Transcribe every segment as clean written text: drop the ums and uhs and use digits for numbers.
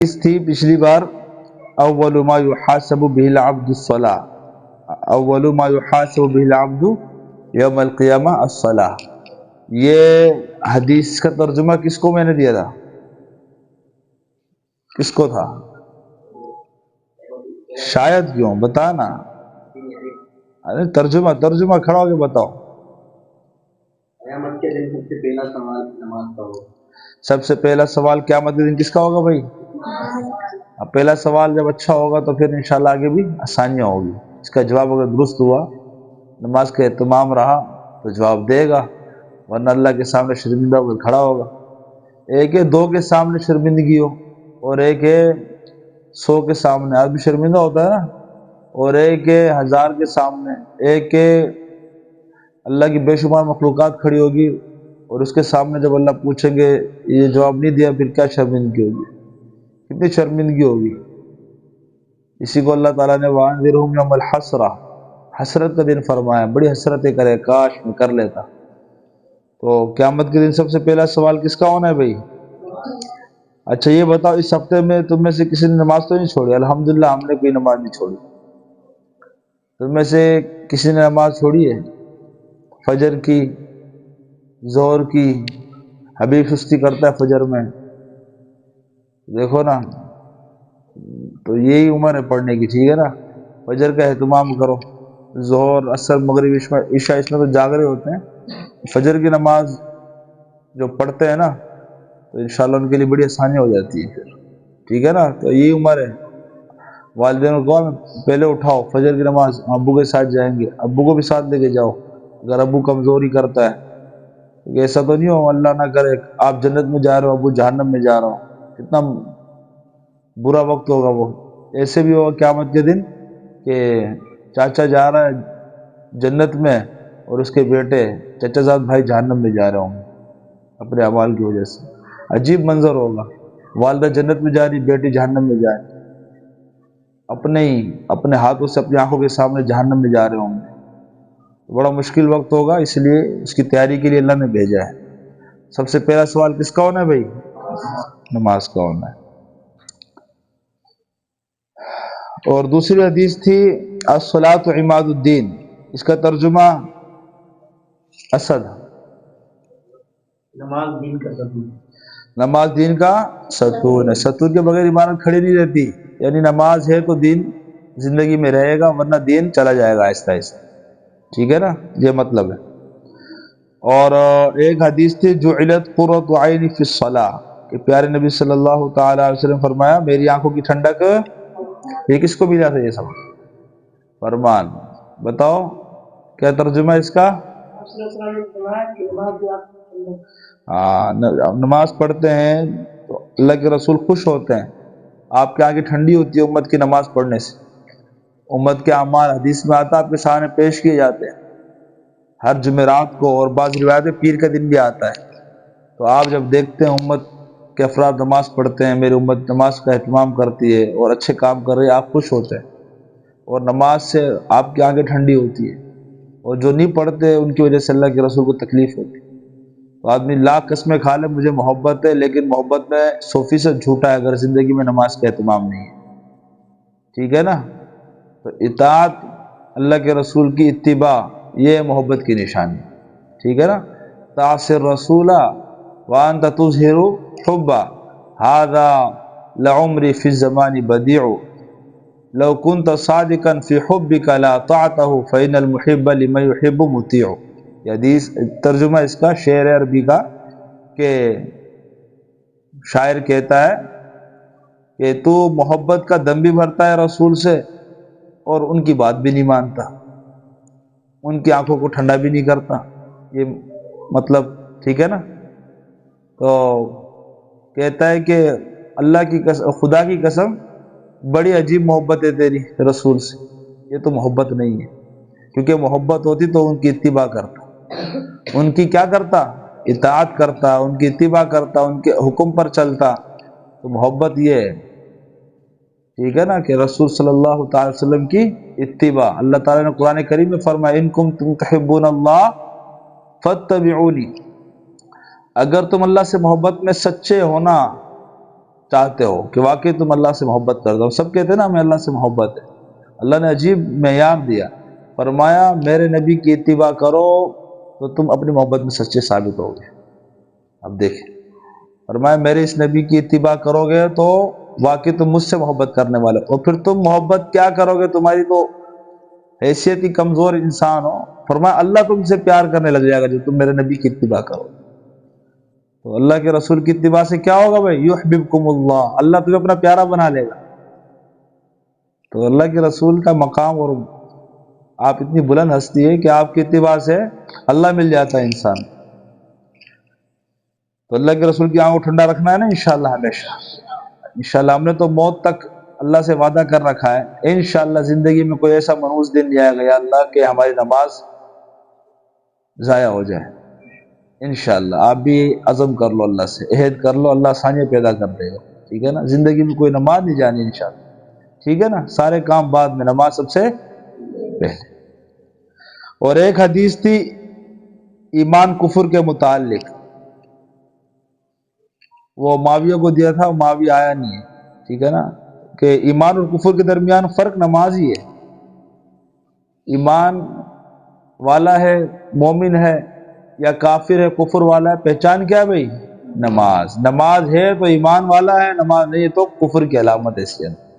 اس تھی پچھلی بار اول ما یحاسب به العبد الصلاۃ، اول ما یحاسب به العبد یوم القیامہ الصلاۃ. یہ حدیث کا ترجمہ کس کو میں نے دیا تھا؟ کس کو تھا؟ شاید کیوں بتانا. ارے ترجمہ کھڑا ہو کے بتاؤ. قیامت کے دن سب سے پہلا سوال نماز کا ہوگا. سب سے پہلا سوال قیامت کے دن کس کا ہوگا بھائی؟ اب پہلا سوال جب اچھا ہوگا تو پھر انشاءاللہ آگے بھی آسانیاں ہوگی. اس کا جواب اگر درست ہوا، نماز کا اہتمام رہا تو جواب دے گا، ورنہ اللہ کے سامنے شرمندہ ہو کر کھڑا ہوگا. ایک ہے 2 کے سامنے شرمندگی ہو، اور ایک ہے 100 کے سامنے. آدمی شرمندہ ہوتا ہے نا. اور ایک ہے 1000 کے سامنے. ایک ہے اللہ کی بے شمار مخلوقات کھڑی ہوگی اور اس کے سامنے جب اللہ پوچھیں گے یہ جواب نہیں دیا، پھر کیا شرمندگی ہوگی، کتنی شرمندگی ہوگی. اسی کو اللہ تعالیٰ نے وَأَنذِرْهُمْ يَوْمَ الْحَسْرَةِ، حسرت کا دن فرمایا. بڑی حسرتیں کرے، کاش میں کر لیتا. تو قیامت کے دن سب سے پہلا سوال کس کا ہونا ہے بھائی؟ اچھا یہ بتاؤ، اس ہفتے میں تم میں سے کسی نے نماز تو نہیں چھوڑی؟ الحمدللہ ہم نے کوئی نماز نہیں چھوڑی. تم میں سے کسی نے نماز چھوڑی ہے؟ فجر کی، ظہر کی؟ حبیب سستی کرتا ہے فجر میں، دیکھو نا. تو یہی عمر ہے پڑھنے کی، ٹھیک ہے نا. فجر کا اہتمام کرو. ظہر، عصر، مغرب، عشاء اس میں تو جاگ رہے ہوتے ہیں. فجر کی نماز جو پڑھتے ہیں نا تو انشاءاللہ ان کے لیے بڑی آسانی ہو جاتی ہے پھر، ٹھیک ہے نا. تو یہی عمر ہے. والدین کو کہو پہلے اٹھاؤ فجر کی نماز، ابو کے ساتھ جائیں گے، ابو کو بھی ساتھ لے کے جاؤ اگر ابو کمزوری کرتا ہے. ایسا تو نہیں ہو اللہ نہ کرے آپ جنت میں جا رہے ہو، ابو جہنم میں جا رہا ہو، کتنا برا وقت ہوگا وہ. ایسے بھی ہوگا قیامت کے دن کہ چاچا جا رہا ہے جنت میں اور اس کے بیٹے چچا زاد بھائی جہنم میں جا رہے ہوں گے اپنے اعمال کی وجہ سے. عجیب منظر ہوگا. والدہ جنت میں جا رہی، بیٹی جہنم میں جا رہی، اپنے ہاتھوں سے اپنی آنکھوں کے سامنے جہنم میں جا رہے ہوں گے. بڑا مشکل وقت ہوگا، اس لیے اس کی تیاری کے لیے اللہ نے بھیجا ہے. سب سے پہلا سوال کس کا ہونا ہے بھائی؟ نماز کا ہونا ہے. اور دوسری حدیث تھی الصلاۃ عماد الدین. اس کا ترجمہ اسد، نماز دین کا ستون. نماز دین کا ستون ہے. ستون کے بغیر عمارت کھڑی نہیں رہتی. یعنی نماز ہے تو دین زندگی میں رہے گا، ورنہ دین چلا جائے گا آہستہ آہستہ، ٹھیک ہے نا. یہ مطلب ہے. اور ایک حدیث تھی جعلت قرۃ عینی فی الصلاۃ، کہ پیارے نبی صلی اللہ تعالی علیہ وسلم فرمایا میری آنکھوں کی ٹھنڈک. یہ کس کو ملا تھا یہ سب فرمان؟ بتاؤ کیا ترجمہ اس کا؟ نماز پڑھتے ہیں تو اللہ کے رسول خوش ہوتے ہیں، آپ کی آنکھیں ٹھنڈی ہوتی ہے امت کی نماز پڑھنے سے. امت کے اعمال حدیث میں آتا آپ کے سامنے پیش کیے جاتے ہیں ہر جمعرات کو، اور بعض روایت میں پیر کا دن بھی آتا ہے. تو آپ جب دیکھتے ہیں امت کے افراد نماز پڑھتے ہیں، میری امت نماز کا اہتمام کرتی ہے اور اچھے کام کر رہی ہے، آپ خوش ہوتے ہیں اور نماز سے آپ کی آنکھیں ٹھنڈی ہوتی ہے. اور جو نہیں پڑھتے ان کی وجہ سے اللہ کے رسول کو تکلیف ہوتی ہے. تو آدمی لاکھ قسمیں کھا لے مجھے محبت ہے، لیکن محبت میں 100% جھوٹا ہے اگر زندگی میں نماز کا اہتمام نہیں ہے، ٹھیک ہے نا. تو اطاعت، اللہ کے رسول کی اتباع، یہ محبت کی نشانی، ٹھیک ہے نا. تعصی الرسول وانت تظہر حبا ھذا لعمری فی الزمان بدیع لو كنت صادقا فی حبک لاطعته فإن المحب لمن يحب مطیع. یہ حدیث ترجمہ اس کا شعر عربی کا، کہ شاعر کہتا ہے کہ تو محبت کا دم بھی بھرتا ہے رسول سے اور ان کی بات بھی نہیں مانتا، ان کی آنکھوں کو ٹھنڈا بھی نہیں کرتا. یہ مطلب ٹھیک ہے نا. تو کہتا ہے کہ اللہ کی قسم، خدا کی قسم بڑی عجیب محبت ہے تیری رسول سے، یہ تو محبت نہیں ہے. کیونکہ محبت ہوتی تو ان کی اتباع کرتا، ان کی کیا کرتا؟ اطاعت کرتا، ان کی اتباع کرتا، ان کے حکم پر چلتا. تو محبت یہ ہے، ٹھیک ہے نا، کہ رسول صلی اللہ تعالی وسلم کی اتباع. اللہ تعالیٰ نے قرآن کریم میں فرمایا ان کنتم تحبون اللہ فاتبعونی، اگر تم اللہ سے محبت میں سچے ہونا چاہتے ہو کہ واقعی تم اللہ سے محبت کرتے ہو. سب کہتے ہیں نا ہمیں اللہ سے محبت ہے. اللہ نے عجیب معیار دیا, فرمایا میرے نبی کی اتباع کرو تو تم اپنی محبت میں سچے ثابت ہوگے. اب دیکھیں, فرمایا میرے اس نبی کی اتباع کرو گے تو واقعی تم مجھ سے محبت کرنے والے ہو. اور پھر تم محبت کیا کرو گے, تمہاری تو حیثیت ہی کمزور انسان ہو. فرمایا اللہ تم سے پیار کرنے لگ جائے گا جو تم میرے نبی کی اتباع کرو. تو اللہ کے رسول کی اتباع سے کیا ہوگا بھائی, یحببکم اللہ, اللہ تمہیں اپنا پیارا بنا لے گا. تو اللہ کے رسول کا مقام, اور آپ اتنی بلند ہستی ہے کہ آپ کی اتباع سے اللہ مل جاتا ہے انسان. تو اللہ کے رسول کی آنکھ کو ٹھنڈا رکھنا ہے نا انشاءاللہ ہمیشہ. انشاءاللہ ہم نے تو موت تک اللہ سے وعدہ کر رکھا ہے, انشاءاللہ زندگی میں کوئی ایسا منحوس دن نہیں آئے گا یا اللہ کہ ہماری نماز ضائع ہو جائے. انشاءاللہ آپ بھی عزم کر لو, اللہ سے عہد کر لو, اللہ آسانیاں پیدا کر دے گا. ٹھیک ہے نا, زندگی میں کوئی نماز نہیں جانی انشاءاللہ. ٹھیک ہے نا, سارے کام بعد میں, نماز سب سے پہلے. اور ایک حدیث تھی ایمان کفر کے متعلق, وہ معاویہ کو دیا تھا, معاویہ آیا نہیں ہے. ٹھیک ہے نا, کہ ایمان اور کفر کے درمیان فرق نماز ہی ہے. ایمان والا ہے مومن ہے یا کافر ہے کفر والا ہے, پہچان کیا ہے بھائی, نماز. نماز ہے تو ایمان والا ہے, نماز نہیں ہے تو کفر کی علامت ہے. اس کے اندر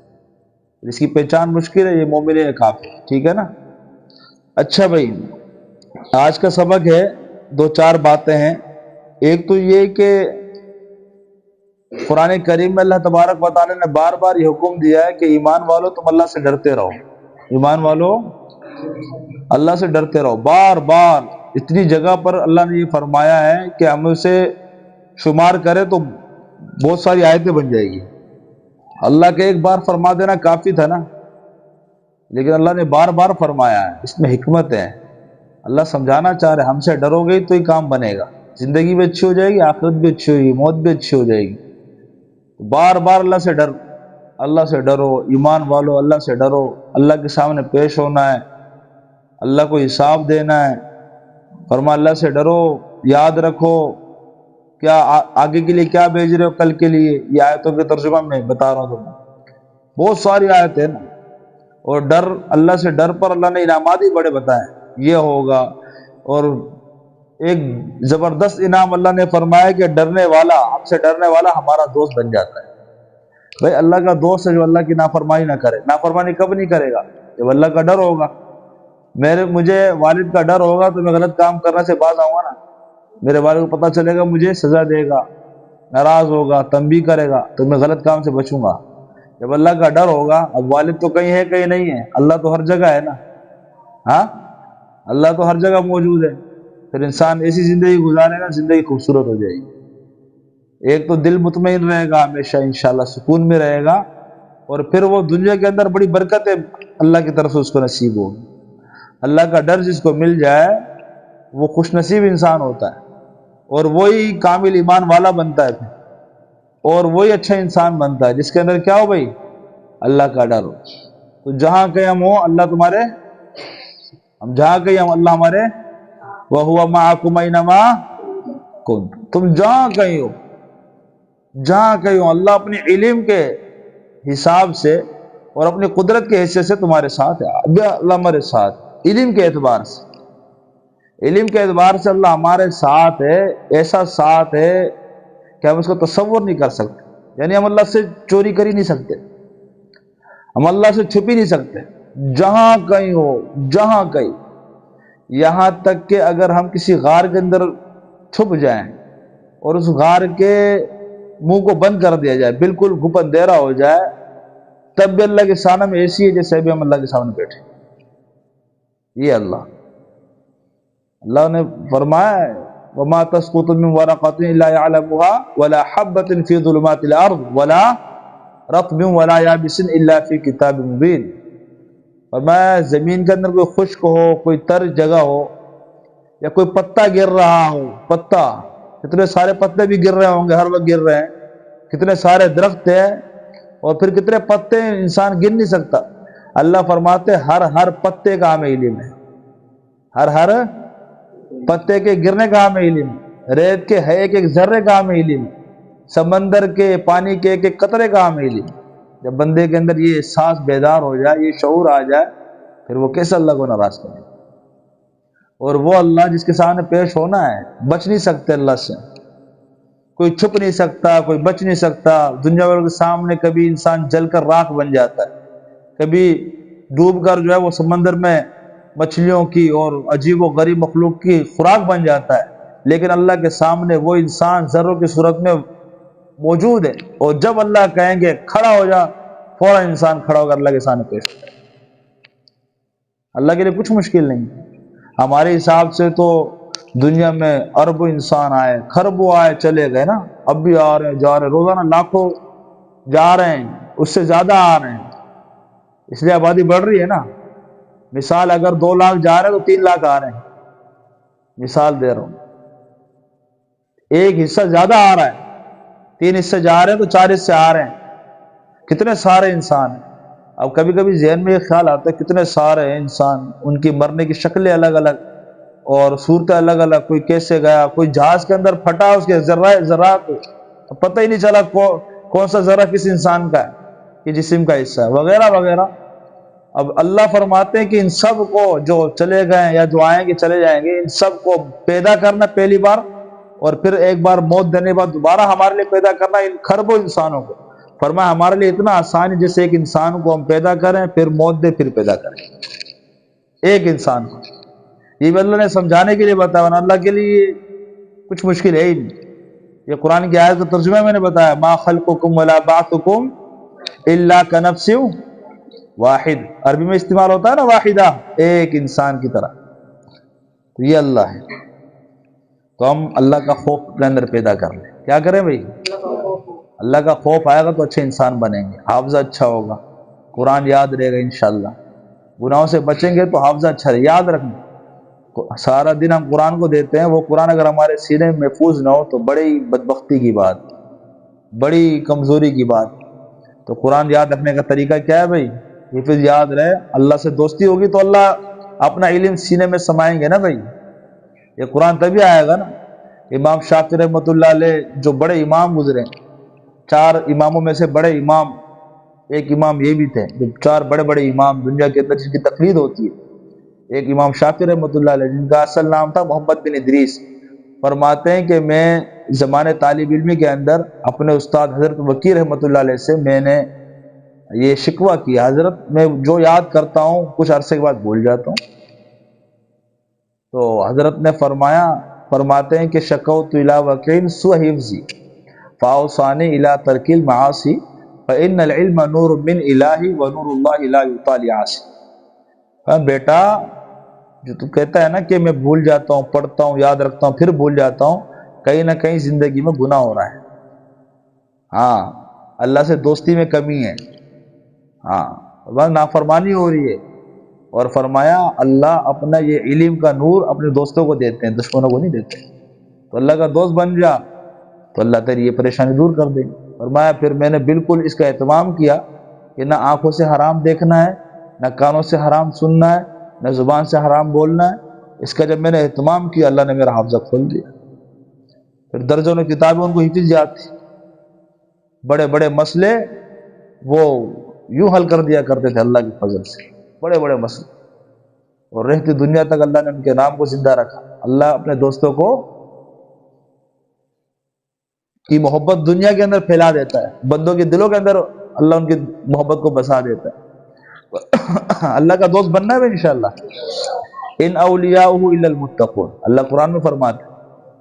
اس کی پہچان مشکل ہے, یہ مومن ہے یا کافر. ٹھیک ہے نا. اچھا بھائی, آج کا سبق ہے, دو چار باتیں ہیں. ایک تو یہ کہ قرآن کریم میں اللہ تبارک و تعالی نے بار بار یہ حکم دیا ہے کہ ایمان والو تم اللہ سے ڈرتے رہو. ایمان والو اللہ سے ڈرتے رہو. بار بار اتنی جگہ پر اللہ نے یہ فرمایا ہے کہ ہم اسے شمار کرے تو بہت ساری آیتیں بن جائے گی. اللہ کے ایک بار فرما دینا کافی تھا نا, لیکن اللہ نے بار بار فرمایا ہے. اس میں حکمت ہے. اللہ سمجھانا چاہ رہے ہم سے ڈرو گے تو ہی کام بنے گا, زندگی بھی اچھی ہو جائے گی, آخرت بھی اچھی ہوگی, موت بھی اچھی ہو جائے گی. بار بار اللہ سے ڈر, اللہ سے ڈرو. ایمان والو اللہ سے ڈرو. اللہ کے سامنے پیش ہونا ہے, اللہ کو حساب دینا ہے. فرما اللہ سے ڈرو. یاد رکھو کیا آگے کے لیے کیا بھیج رہے ہو کل کے لیے. یہ آیتوں کے ترجمہ میں بتا رہا ہوں تمہیں, بہت ساری آیتیں نا. اور ڈر, اللہ سے ڈر پر اللہ نے انعامات ہی بڑے بتائے, یہ ہوگا. اور ایک زبردست انعام اللہ نے فرمایا کہ ڈرنے والا, ہم سے ڈرنے والا ہمارا دوست بن جاتا ہے. بھائی اللہ کا دوست ہے جو اللہ کی نافرمانی نہ کرے. نافرمانی کب نہیں کرے گا, جب اللہ کا ڈر ہوگا. مجھے والد کا ڈر ہوگا تو میں غلط کام کرنے سے باز آؤں گا نا. میرے والد کو پتہ چلے گا مجھے سزا دے گا, ناراض ہوگا, تنبیہ کرے گا, تو میں غلط کام سے بچوں گا. جب اللہ کا ڈر ہوگا, اب والد تو کہیں ہے کہیں نہیں ہے, اللہ تو ہر جگہ ہے نا. ہاں, اللہ تو ہر جگہ موجود ہے. پھر انسان ایسی زندگی گزارے گا, زندگی خوبصورت ہو جائے گی. ایک تو دل مطمئن رہے گا ہمیشہ, انشاءاللہ سکون میں رہے گا. اور پھر وہ دنیا کے اندر بڑی برکتیں اللہ کی طرف سے اس کو نصیب ہوگی. اللہ کا ڈر جس کو مل جائے وہ خوش نصیب انسان ہوتا ہے, اور وہی کامل ایمان والا بنتا ہے. اور وہی اچھا انسان بنتا ہے جس کے اندر کیا ہو بھائی, اللہ کا ڈر ہو. تو جہاں کہیں ہم ہو اللہ تمہارے, ہم جہاں کہیں ہم اللہ ہمارے, وَهُوَ مَعَكُمْ أَيْنَمَا كُنتُمْ, تم جہاں کہیں ہو, جہاں کہیں ہو, اللہ اپنی علم کے حساب سے اور اپنی قدرت کے حیثیت سے تمہارے ساتھ ہے. اب اللہ ہمارے ساتھ علم کے اعتبار سے, علم کے اعتبار سے اللہ ہمارے ساتھ ہے. ایسا ساتھ ہے کہ ہم اس کو تصور نہیں کر سکتے. یعنی ہم اللہ سے چوری کر ہی نہیں سکتے, ہم اللہ سے چھپ ہی نہیں سکتے. جہاں کہیں ہو, جہاں کہیں, یہاں تک کہ اگر ہم کسی غار کے اندر چھپ جائیں اور اس غار کے منہ کو بند کر دیا جائے, بالکل گھپ اندھیرا ہو جائے, تب بھی اللہ کے سامنے میں ایسی ہے جیسے ابھی ہم اللہ کے سامنے بیٹھے. یہ اللہ نے فرمایا ہے, وَمَا تَسْقُطُ مِنْ وَرَقَةٍ إِلَّا يَعْلَمُهَا وَلَا حَبَّةٍ فِي ظُلُمَاتِ الْأَرْضِ وَلَا رَطْبٍ وَلَا يَابِسٍ إِلَّا فِي كِتَابٍ مُبِينٍ. فرمایا زمین کے اندر کوئی خشک ہو, کوئی تر جگہ ہو, یا کوئی پتا گر رہا ہو, پتا, کتنے سارے پتے بھی گر رہے ہوں گے, ہر وقت گر رہے ہیں, کتنے سارے درخت ہیں, اور پھر کتنے پتے انسان گر نہیں سکتا. اللہ فرماتے ہر پتے کا ہمیں علم ہے, ہر پتے کے گرنے کا ہمیں علم ہے, ریت کے ہے ایک ذرے کا ہمیں علم ہے, سمندر کے پانی کے ایک ایک قطرے کا عام علم. جب بندے کے اندر یہ احساس بیدار ہو جائے، یہ شعور آ جائے، پھر وہ کیسے اللہ کو ناراض کرے. اور وہ اللہ جس کے سامنے پیش ہونا ہے، بچ نہیں سکتے اللہ سے، کوئی چھپ نہیں سکتا، کوئی بچ نہیں سکتا. دنیا والوں کے سامنے کبھی انسان جل کر راکھ بن جاتا ہے، کبھی ڈوب کر جو ہے وہ سمندر میں مچھلیوں کی اور عجیب و غریب مخلوق کی خوراک بن جاتا ہے، لیکن اللہ کے سامنے وہ انسان ذروں کی صورت میں موجود ہے. اور جب اللہ کہیں گے کھڑا ہو جا، فوراً انسان کھڑا ہو کر اللہ کے سامنے پیش ہوتا ہے. اللہ کے لیے کچھ مشکل نہیں. ہمارے حساب سے تو دنیا میں اربوں انسان آئے، خربوں آئے، چلے گئے نا، اب بھی آ رہے ہیں، جا رہے ہیں، روزانہ لاکھوں جا رہے ہیں، اس سے زیادہ آ رہے ہیں، اس لیے آبادی بڑھ رہی ہے نا. مثال اگر 2 لاکھ جا رہے ہیں تو 3 لاکھ آ رہے ہیں، مثال دے رہا ہوں. ایک حصہ زیادہ آ رہا ہے، 3 حصے جا رہے ہیں تو 4 حصے آ رہے ہیں. کتنے سارے انسان ہیں. اب کبھی کبھی ذہن میں یہ خیال آتا ہے کتنے سارے ہیں انسان، ان کی مرنے کی شکلیں الگ الگ اور صورتیں الگ الگ، کوئی کیسے گیا، کوئی جہاز کے اندر پھٹا، اس کے ذرات پتہ ہی نہیں چلا کون سا ذرہ کس انسان کا ہے، کہ جسم کا حصہ ہے، وغیرہ وغیرہ. اب اللہ فرماتے ہیں کہ ان سب کو جو چلے گئے یا جو آئیں گے چلے جائیں گے، ان سب کو پیدا کرنا پہلی بار، اور پھر ایک بار موت دینے کے بعد دوبارہ ہمارے لیے پیدا کرنا ان خربوں انسانوں کو. فرمایا ہمارے لیے اتنا آسان ہے جیسے ایک انسان کو ہم پیدا کریں، پھر موت دے، پھر پیدا کریں ایک انسان کو. یہ بھی اللہ نے سمجھانے کے لیے بتایا، ورنہ اللہ کے لیے کچھ مشکل ہے ہی نہیں. یہ قرآن کی آیت کا ترجمہ میں نے بتایا، ما خلقکم ولا بعثکم الا کنفس واحد. عربی میں استعمال ہوتا ہے نا واحدہ، ایک انسان کی طرح. تو یہ اللہ ہے. تو ہم اللہ کا خوف اپنے اندر پیدا کر لیں. کیا کریں بھائی؟ اللہ کا خوف آئے گا تو اچھے انسان بنیں گے، حافظہ اچھا ہوگا، قرآن یاد رہے گا انشاءاللہ. گناہوں سے بچیں گے تو حافظہ اچھا رہے. یاد رکھنا، سارا دن ہم قرآن کو دیتے ہیں، وہ قرآن اگر ہمارے سینے میں محفوظ نہ ہو تو بڑی بدبختی کی بات، بڑی کمزوری کی بات. تو قرآن یاد رکھنے کا طریقہ کیا ہے بھائی؟ حفظ یاد رہے. اللہ سے دوستی ہوگی تو اللہ اپنا علم سینے میں سمائیں گے نا بھائی. یہ قرآن تبھی آئے گا نا. امام شافعی رحمۃ اللہ علیہ جو بڑے امام گزرے، 4 اماموں میں سے بڑے امام، ایک امام یہ بھی تھے جو 4 بڑے بڑے امام دنیا کے اندر جن کی تقلید ہوتی ہے. ایک امام شافعی رحمۃ اللہ علیہ جن کا اصل نام تھا محمد بن ادریس، فرماتے ہیں کہ میں زمانے طالب علمی کے اندر اپنے استاد حضرت وکیع رحمۃ اللہ علیہ سے میں نے یہ شکوہ کیا، حضرت میں جو یاد کرتا ہوں کچھ عرصے کے بعد بھول جاتا ہوں. تو حضرت نے فرماتے ہیں کہ شکوت الی وکیع سوء حفظی فاوصانی الی ترک المعاصی فان العلم نور من الہی ونور اللہ لا یعطی لعاصی. بیٹا جو تو کہتا ہے نا کہ میں بھول جاتا ہوں، پڑھتا ہوں، یاد رکھتا ہوں، پھر بھول جاتا ہوں، کہیں نہ کہیں زندگی میں گناہ ہو رہا ہے. ہاں اللہ سے دوستی میں کمی ہے، ہاں نافرمانی ہو رہی ہے. اور فرمایا اللہ اپنا یہ علم کا نور اپنے دوستوں کو دیتے ہیں، دشمنوں کو نہیں دیتے. تو اللہ کا دوست بن جا تو اللہ تیری یہ پریشانی دور کر دے. فرمایا پھر میں نے بالکل اس کا اہتمام کیا کہ نہ آنکھوں سے حرام دیکھنا ہے، نہ کانوں سے حرام سننا ہے، نہ زبان سے حرام بولنا ہے. اس کا جب میں نے اہتمام کیا اللہ نے میرا حافظہ کھول دیا. پھر درجنوں کتابیں ان کو حفظ یاد تھی، بڑے بڑے مسئلے وہ یوں حل کر دیا کرتے تھے اللہ کے فضل سے، بڑے بڑے مسئلے. اور رہتی دنیا تک اللہ نے ان کے نام کو زندہ رکھا. اللہ اپنے دوستوں کو کی محبت دنیا کے اندر پھیلا دیتا ہے، بندوں کے دلوں کے اندر اللہ ان کی محبت کو بسا دیتا ہے. اللہ کا دوست بننا ہے انشاءاللہ. ان اولیاءہ الا المتقون، اللہ قرآن میں فرماتا ہے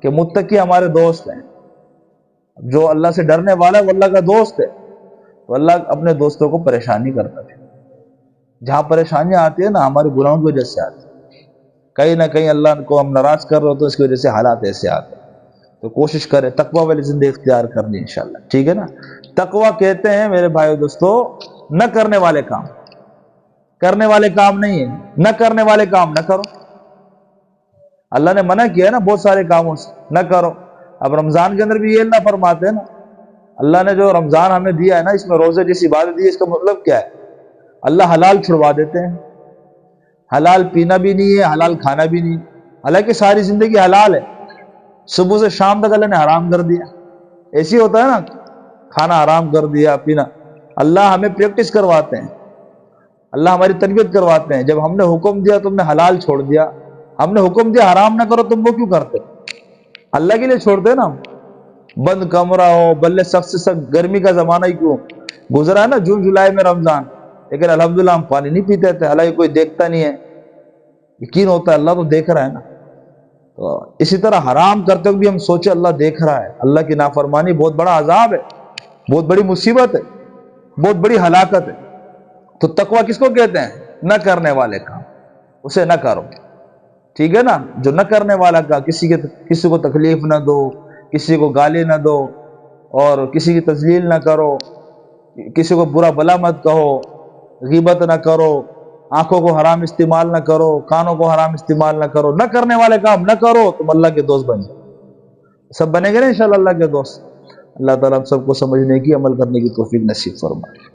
کہ متقی ہمارے دوست ہیں. جو اللہ سے ڈرنے والا ہے وہ اللہ کا دوست ہے. تو اللہ اپنے دوستوں کو پریشان نہیں کرتا تھا. جہاں پریشانیاں آتی ہیں نا ہمارے گناہوں کی وجہ سے آتی ہیں، کہیں نہ کہیں اللہ کو ہم ناراض کر رہے ہو تو اس کی وجہ سے حالات ایسے آتے ہیں. تو کوشش کریں تقوی والی زندگی اختیار کرنی انشاءاللہ، ٹھیک ہے نا. تقوی کہتے ہیں میرے بھائیو دوستو نہ کرنے والے کام، کرنے والے کام نہیں ہے، نہ کرنے والے کام نہ کرو. اللہ نے منع کیا ہے نا بہت سارے کاموں سے، نہ کرو. اب رمضان کے اندر بھی یہ اللہ فرماتے ہیں نا، اللہ نے جو رمضان ہمیں دیا ہے نا اس میں روزے جیسی عبادت دی ہے، اس کا مطلب کیا ہے؟ اللہ حلال چھڑوا دیتے ہیں. حلال پینا بھی نہیں ہے، حلال کھانا بھی نہیں، حالانکہ ساری زندگی حلال ہے، صبح سے شام تک اللہ نے حرام کر دیا. ایسی ہوتا ہے نا، کھانا حرام کر دیا، پینا. اللہ ہمیں پریکٹس کرواتے ہیں، اللہ ہماری تربیت کرواتے ہیں. جب ہم نے حکم دیا تم نے حلال چھوڑ دیا، ہم نے حکم دیا حرام نہ کرو، تم وہ کیوں کرتے؟ اللہ کے لیے چھوڑتے ہیں نا ہم. بند کمرہ ہو، بلے سخت سے سخت گرمی کا زمانہ ہی کیوں گزرا ہے نا، جون جولائی میں رمضان، لیکن الحمدللہ ہم پانی نہیں پیتے تھے، حالانکہ کوئی دیکھتا نہیں ہے. یقین ہوتا ہے اللہ تو دیکھ رہا ہے نا. تو اسی طرح حرام کرتے ہوئے بھی ہم سوچے اللہ دیکھ رہا ہے. اللہ کی نافرمانی بہت بڑا عذاب ہے، بہت بڑی مصیبت ہے، بہت بڑی ہلاکت ہے. تو تقویٰ کس کو کہتے ہیں؟ نہ کرنے والے کام اسے نہ کرو. ٹھیک ہے نا، جو نہ کرنے والا کا، کسی کو تکلیف نہ دو، کسی کو گالی نہ دو، اور کسی کی تذلیل نہ کرو، کسی کو برا بلا مت کہو، غیبت نہ کرو، آنکھوں کو حرام استعمال نہ کرو، کانوں کو حرام استعمال نہ کرو. نہ کرنے والے کام نہ کرو، تم اللہ کے دوست بن جاؤ. سب بنے گے نا انشاءاللہ اللہ کے دوست. اللہ تعالیٰ ہم سب کو سمجھنے کی، عمل کرنے کی توفیق نصیب فرمائے.